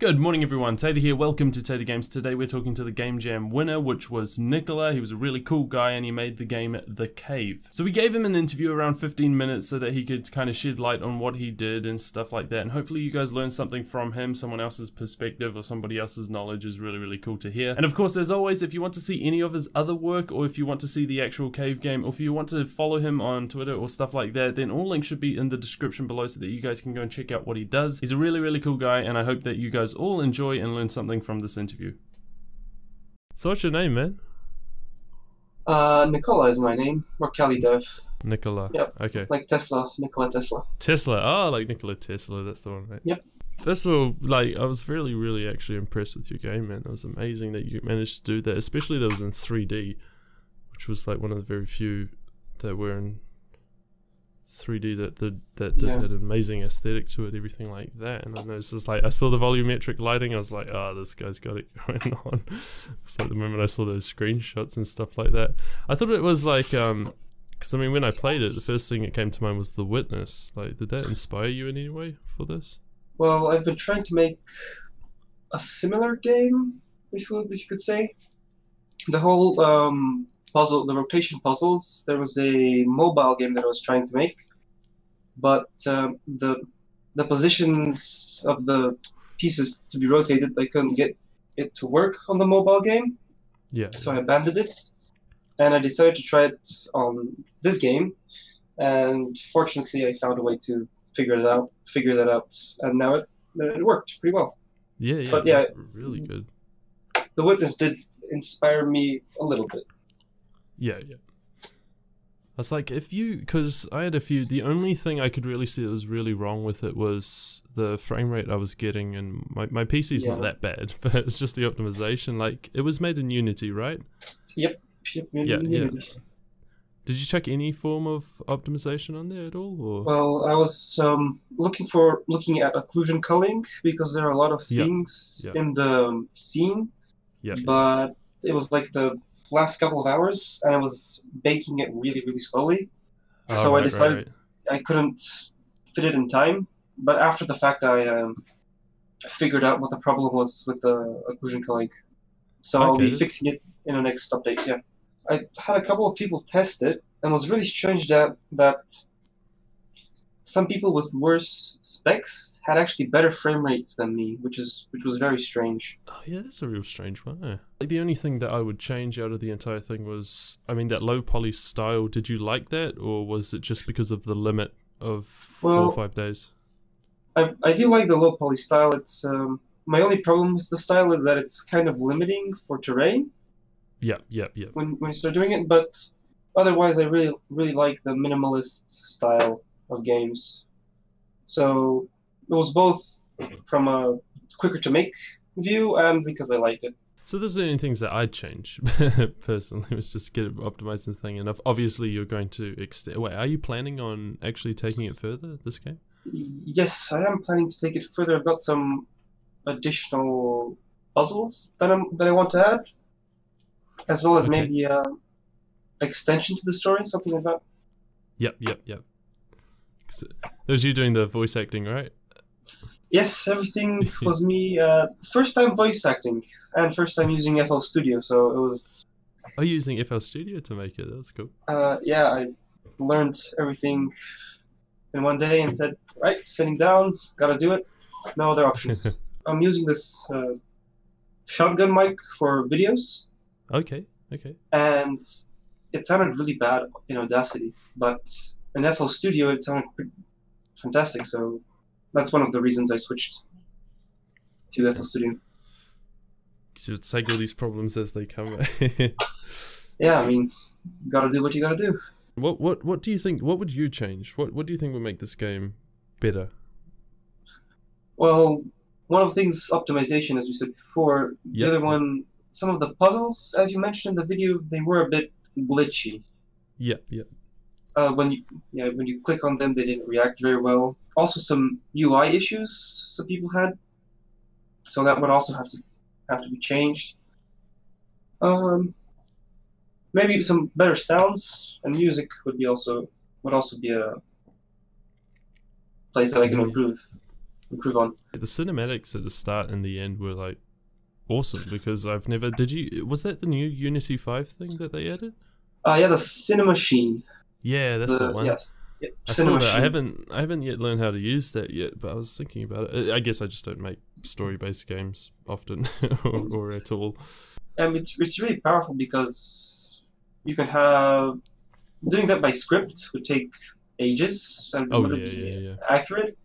Good morning everyone, Tater here, welcome to Tater Games. Today we're talking to the GameJam winner, which was Nikola. He was a really cool guy and he made the game The Cave. So we gave him an interview around 15 minutes so that he could kind of shed light on what he did and stuff like that. And hopefully you guys learned something from him, someone else's perspective or somebody else's knowledge is really cool to hear. And of course, as always, if you want to see any of his other work or if you want to see the actual Cave game or if you want to follow him on Twitter or stuff like that, then all links should be in the description below so that you guys can go and check out what he does. He's a really cool guy and I hope that you guys all enjoy and learn something from this interview. So what's your name, man? Nikola is my name, or Cali Dev. Nikola. Yep. Okay. Like Tesla, Nikola Tesla. Tesla. Oh, like Nikola Tesla. That's the one, right? Yep. First of all, like, I was really actually impressed with your game, man. It was amazing that you managed to do that, especially that it was in 3D, which was like one of the very few that were in 3D that had an amazing aesthetic to it, everything like that. And I know it's just like I saw the volumetric lighting, I was like, oh, this guy's got it going on. It's like the moment I saw those screenshots and stuff like that. I thought it was like because I mean when I played it, the first thing that came to mind was The Witness. Like, did that inspire you in any way for this? Well, I've been trying to make a similar game, if you could say. The whole the rotation puzzles, there was a mobile game that I was trying to make, but the positions of the pieces to be rotated, I couldn't get it to work on the mobile game. Yeah. So I abandoned it, and I decided to try it on this game, and fortunately I found a way to figure that out, and now it worked pretty well. Yeah, but yeah, really good. The Witness did inspire me a little bit. Yeah. I was like, because I had a few, the only thing I could really see that was really wrong with it was the frame rate I was getting, and my PC's not that bad, but it's just the optimization. Like, it was made in Unity, right? Yep. Unity. Did you check any form of optimization on there at all? Or? Well, I was looking at occlusion culling because there are a lot of things in the scene, but it was like the last couple of hours and I was baking it really slowly, so I decided I couldn't fit it in time. But after the fact, I figured out what the problem was with the occlusion culling, so I'll be fixing it in the next update. Yeah, I had a couple of people test it and was really strange that some people with worse specs had actually better frame rates than me, which was very strange. Oh yeah, that's a real strange one. Yeah. Like, the only thing that I would change out of the entire thing was, I mean, that low poly style. Did you like that, or was it just because of the limit of 4 or 5 days? I do like the low poly style. It's my only problem with the style is that it's kind of limiting for terrain. Yeah. When you start doing it, but otherwise, I really like the minimalist style of games. So it was both from a quicker to make view and because I liked it. So those are the only things that I'd change personally, was just get it optimized the thing enough. Obviously you're going to extend. Wait, are you planning on actually taking it further, this game? Yes, I am planning to take it further. I've got some additional puzzles that I want to add, as well as maybe extension to the story, something like that. Yep. That was you doing the voice acting, right? Yes, everything was me. First time voice acting, and first time using FL Studio, so it was... Oh, you're using FL Studio to make it? That's cool. Yeah, I learned everything in one day and said, right, sitting down, gotta do it, no other option. I'm using this shotgun mic for videos. Okay. And it sounded really bad in Audacity, but in FL Studio it sounded fantastic, so that's one of the reasons I switched to FL Studio. So take all these problems as they come. Yeah, I mean, you gotta do what you gotta do. What do you think? What would you change? What do you think would make this game better? Well, one of the things, optimization, as we said before. The other one, some of the puzzles, as you mentioned in the video, they were a bit glitchy. Yeah. When you click on them, they didn't react very well. Also, some UI issues some people had, so that would also have to be changed. Maybe some better sounds and music would also be a place that I can improve. improve on. The cinematics at the start and the end were like awesome because I've never. Was that the new Unity 5 thing that they added? Yeah, the Cinema Machine. Yeah, that's the one. Yes. Yeah, I saw that. I haven't yet learned how to use that yet, but I was thinking about it. I guess I just don't make story-based games often or at all. It's really powerful because you can have doing that by script would take ages and be accurate.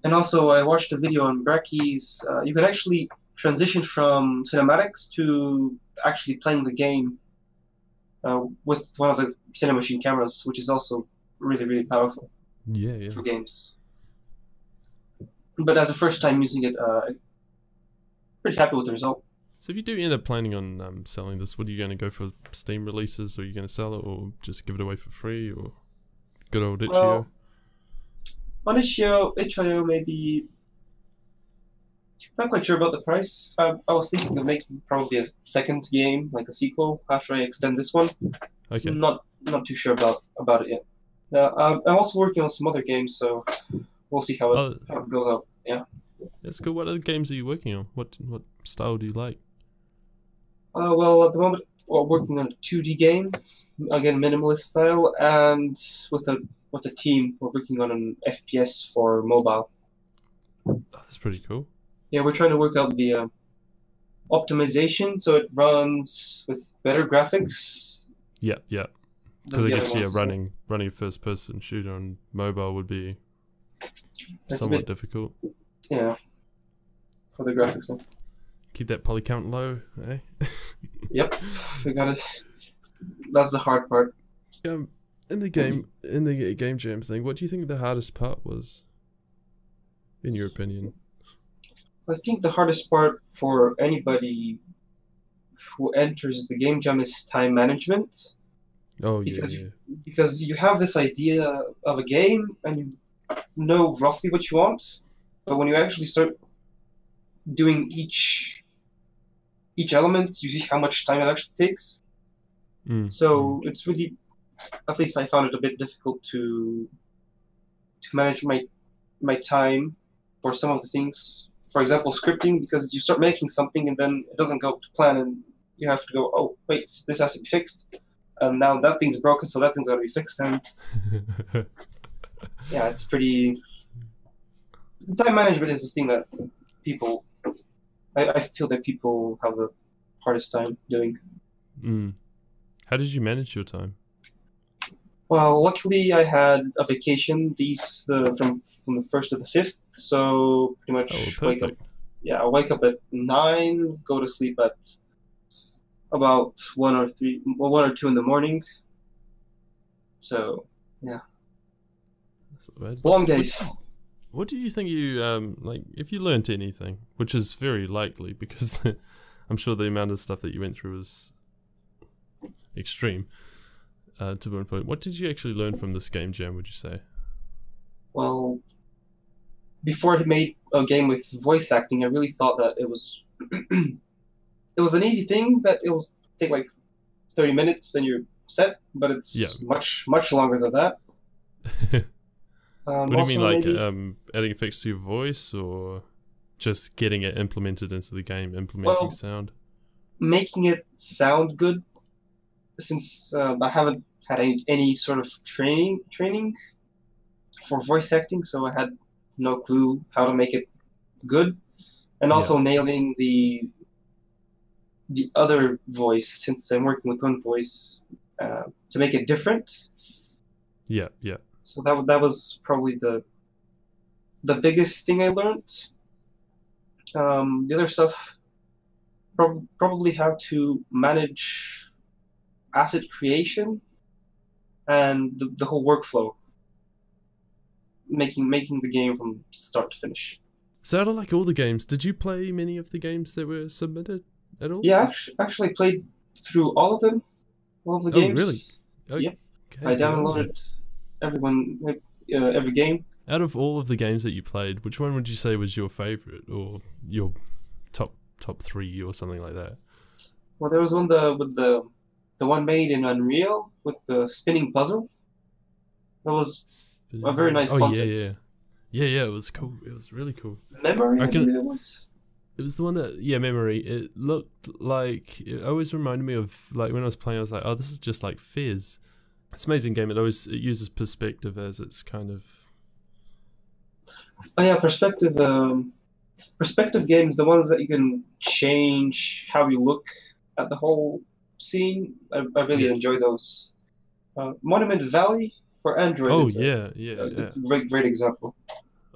And also, I watched a video on Bracky's. You can actually transition from cinematics to actually playing the game with one of the Cinema Machine cameras, which is also really, really powerful for games. But as a first time using it, pretty happy with the result. So if you do end up planning on selling this, what are you going to go for? Steam releases? Or are you going to sell it or just give it away for free? Or good old itch.io? Well, on itch.io maybe. Not quite sure about the price. I was thinking of making probably a second game, like a sequel, after I extend this one. Okay. Not too sure about it yet. I'm also working on some other games, so we'll see how it goes out. Yeah. That's good. What other games are you working on? What style do you like? Well, at the moment, we're working on a 2D game, again minimalist style, and with a team, we're working on an FPS for mobile. Oh, that's pretty cool. Yeah, we're trying to work out the optimization so it runs with better graphics. Yeah. Because I guess running a first-person shooter on mobile would be somewhat difficult. Yeah, for the graphics. Yeah. Keep that poly count low, eh? Yep, we got it. That's the hard part. In the GameJam thing, what do you think the hardest part was, in your opinion? I think the hardest part for anybody who enters the GameJam is time management. Oh, because you have this idea of a game and you know roughly what you want, but when you actually start doing each element, you see how much time it actually takes. So it's really, at least I found it a bit difficult to manage my time for some of the things. For example, scripting, because you start making something and then it doesn't go to plan and you have to go, oh, wait, this has to be fixed. And now that thing's broken, so that thing's got to be fixed. And yeah, it's pretty... Time management is the thing that people... I feel that people have the hardest time doing. How did you manage your time? Well, luckily I had a vacation from the 1st to the 5th, so pretty much wake up. Yeah, I wake up at 9, go to sleep at about 1 or 2 in the morning. So yeah, long days. What do you think you like? If you learned anything, which is very likely because I'm sure the amount of stuff that you went through was extreme. To one point, what did you actually learn from this GameJam, would you say? Well, before I made a game with voice acting, I really thought that it was it was an easy thing, that it will take like 30 minutes and you're set, but it's much longer than that. What do you mean, like adding effects to your voice, or just getting it implemented into the game, implementing sound? Making it sound good, since I haven't had any sort of training for voice acting, so I had no clue how to make it good, and also nailing the other voice, since I'm working with one voice, to make it different. Yeah. So that was probably the biggest thing I learned. The other stuff, probably how to manage asset creation and the whole workflow, making the game from start to finish. So out of like all the games, did you play many of the games that were submitted at all? Yeah, actually I played through all of them, all of the games. Oh, really? Okay. Yep. I downloaded every game. Out of all of the games that you played, which one would you say was your favorite, or your top 3 or something like that? Well, there was one with the one made in Unreal with the spinning puzzle. That was a very nice concept. Yeah, it was cool. It was really cool. Memory, I believe it was. It was the one that, yeah, Memory. It looked like, it always reminded me of, like, when I was playing, I was like, oh, this is just like Fez. It's an amazing game. It uses perspective as its kind of... Oh yeah, perspective games, the ones that you can change how you look at the whole scene. I really enjoy those. Monument Valley for Android is a great example.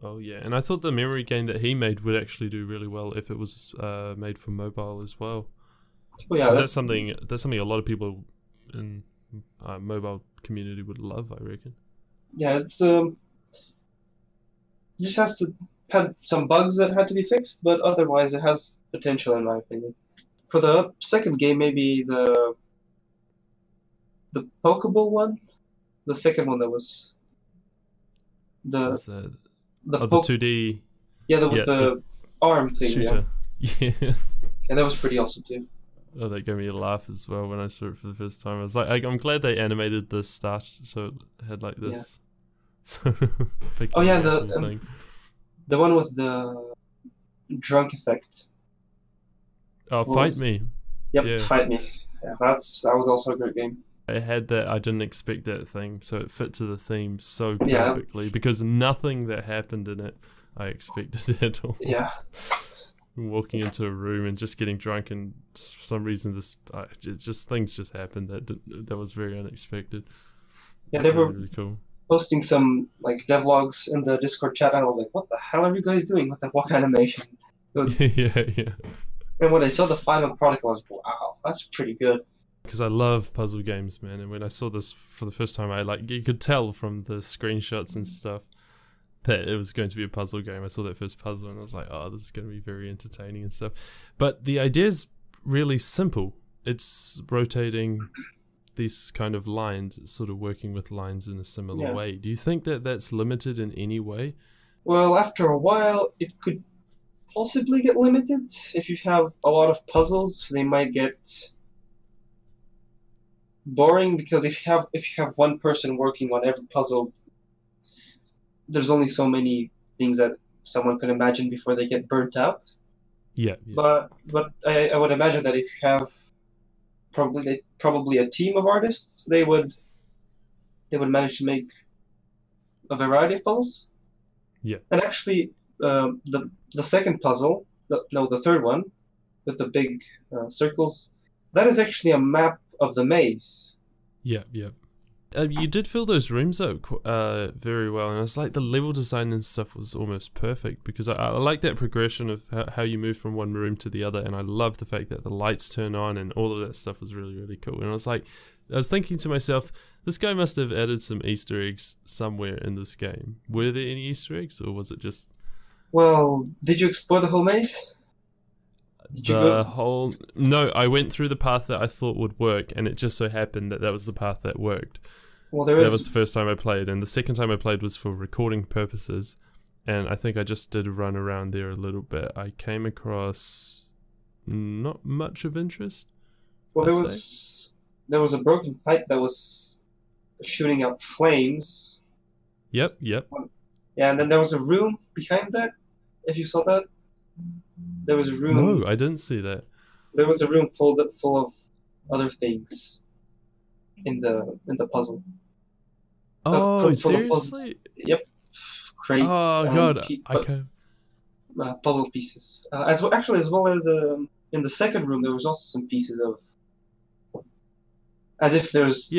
Oh yeah, and I thought the Memory game that he made would actually do really well if it was made for mobile as well. Oh yeah, that's something a lot of people in mobile community would love, I reckon. Yeah, it's just has to have some bugs that had to be fixed, but otherwise it has potential in my opinion. For the second game, maybe the Pokeball one, the second one that was the 2D. Yeah, that was the arm thing. Shooter. Yeah. And that was pretty awesome too. Oh, that gave me a laugh as well when I saw it for the first time. I was like, I'm glad they animated the start so it had like this. Yeah. Oh yeah, the one with the drunk effect. Oh, Fight Me. Yep, yeah. Fight Me. Yeah, that was also a great game. It had that, I didn't expect that thing, so it fit to the theme so perfectly because nothing that happened in it I expected at all. Yeah. Walking into a room and just getting drunk, and for some reason things just happened that was very unexpected. Yeah, they were really cool. Posting some like devlogs in the Discord chat, and I was like, "What the hell are you guys doing with the walk animation?" Yeah. And when I saw the final product, I was like, "Wow, that's pretty good." Because I love puzzle games, man, and when I saw this for the first time, you could tell from the screenshots and stuff that it was going to be a puzzle game. I saw that first puzzle and I was like, oh, this is going to be very entertaining and stuff. But the idea is really simple. It's rotating these kind of lines, it's sort of working with lines in a similar way. Do you think that that's limited in any way? Well, after a while, it could possibly get limited. If you have a lot of puzzles, they might get boring, because if you have one person working on every puzzle, there's only so many things that someone can imagine before they get burnt out. Yeah. But I would imagine that if you have probably a team of artists, they would manage to make a variety of puzzles. Yeah. And actually, the second puzzle, the third one, with the big circles, that is actually a map of the maze. Yeah. You did fill those rooms out very well, and it's like the level design and stuff was almost perfect, because I like that progression of how you move from one room to the other, and I love the fact that the lights turn on and all of that stuff was really, really cool. And I was thinking to myself, this guy must have added some Easter eggs somewhere in this game. Were there any Easter eggs, or was it just... Well, did you explore the whole maze? No, I went through the path that I thought would work, and it just so happened that was the path that worked. Well, that was the first time I played, and the second time I played was for recording purposes, and I think I just did run around there a little bit. I came across not much of interest. Well, there was a broken pipe that was shooting out flames. Yep. Yeah, and then there was a room behind that. If you saw that, there was a room. No, I didn't see that. There was a room full of other things in the puzzle. Oh, seriously? Yep. Crates. Oh god, puzzle pieces. As well as in the second room, there was also some pieces of, as if there's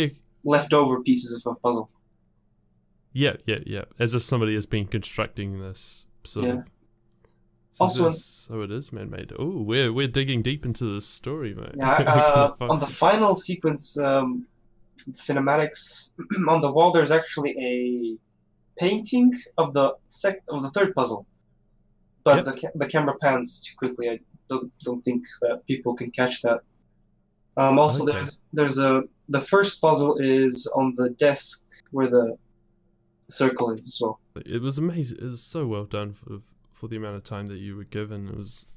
leftover pieces of a puzzle. Yeah. As if somebody has been constructing this sort of. So it is man-made. Oh, we're digging deep into this story, mate. Yeah. On the final sequence, cinematics, on the wall, there's actually a painting of the third puzzle, but the camera pans too quickly. I don't think that people can catch that. Also, there's the first puzzle is on the desk where the circle is as well. It was amazing. It was so well done for the amount of time that you were given. It's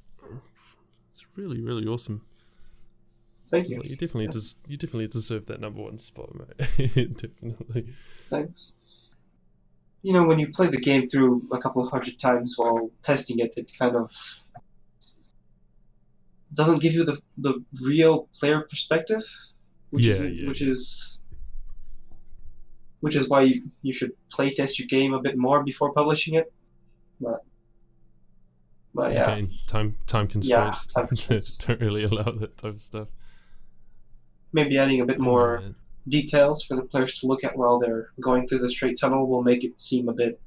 really, really awesome. Thank you. Like, you definitely deserve that #1 spot, mate. Definitely. Thanks. you know, when you play the game through a couple of hundred times while testing it, it kind of doesn't give you the real player perspective, which is why you should play test your game a bit more before publishing it. But yeah. Again, time constraints. Yeah, time constraints. Don't really allow that type of stuff. Maybe adding a bit more details for the players to look at while they're going through the straight tunnel will make it seem a bit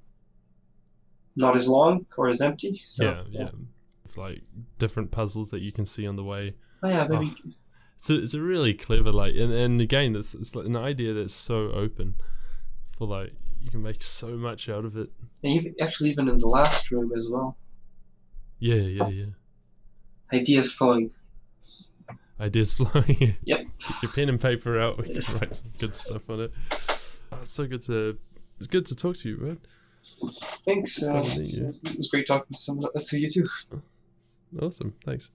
not as long or as empty. So, yeah. Like different puzzles that you can see on the way. Oh yeah, maybe. It's a really clever, like, and again, it's like an idea that's so open for, like, you can make so much out of it. And even in the last room as well. Yeah. Ideas flowing. Ideas flowing. Yep. Get your pen and paper out. We can write some good stuff on it. It's so good to talk to you, man. Thanks. It was great talking to someone. That's who you too. Awesome. Thanks.